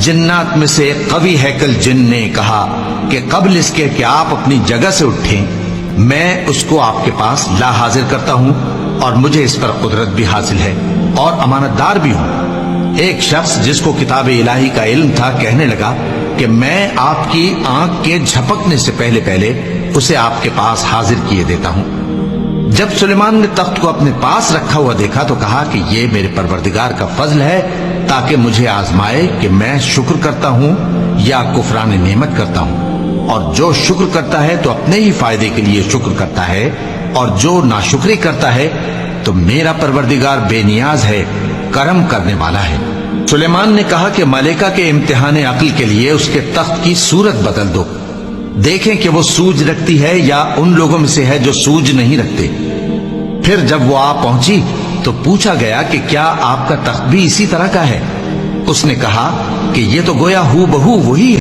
جنات میں سے ایک قوی ہیکل جن نے کہا کہ قبل اس کے کہ آپ اپنی جگہ سے اٹھیں میں اس کو آپ کے پاس لا حاضر کرتا ہوں، اور مجھے اس پر قدرت بھی حاصل ہے اور امانت دار بھی ہوں۔ ایک شخص جس کو کتاب الہی کا علم تھا کہنے لگا کہ میں آپ کی آنکھ کے جھپکنے سے پہلے پہلے اسے آپ کے پاس حاضر کیے دیتا ہوں۔ جب سلیمان نے تخت کو اپنے پاس رکھا ہوا دیکھا تو کہا کہ یہ میرے پروردگار کا فضل ہے تاکہ مجھے آزمائے کہ میں شکر کرتا ہوں یا کفران نعمت کرتا ہوں، اور جو شکر کرتا ہے تو اپنے ہی فائدے کے لیے شکر کرتا ہے، اور جو ناشکری کرتا ہے تو میرا پروردگار بے نیاز ہے، کرم کرنے والا ہے۔ سلیمان نے کہا کہ ملکہ کے امتحان عقل کے لیے اس کے تخت کی صورت بدل دو، دیکھیں کہ وہ سوج رکھتی ہے یا ان لوگوں میں سے ہے جو سوج نہیں رکھتے۔ پھر جب وہ آ پہنچی تو پوچھا گیا کہ کیا آپ کا تخت بھی اسی طرح کا ہے؟ اس نے کہا کہ یہ تو گویا ہو بہو وہی ہے۔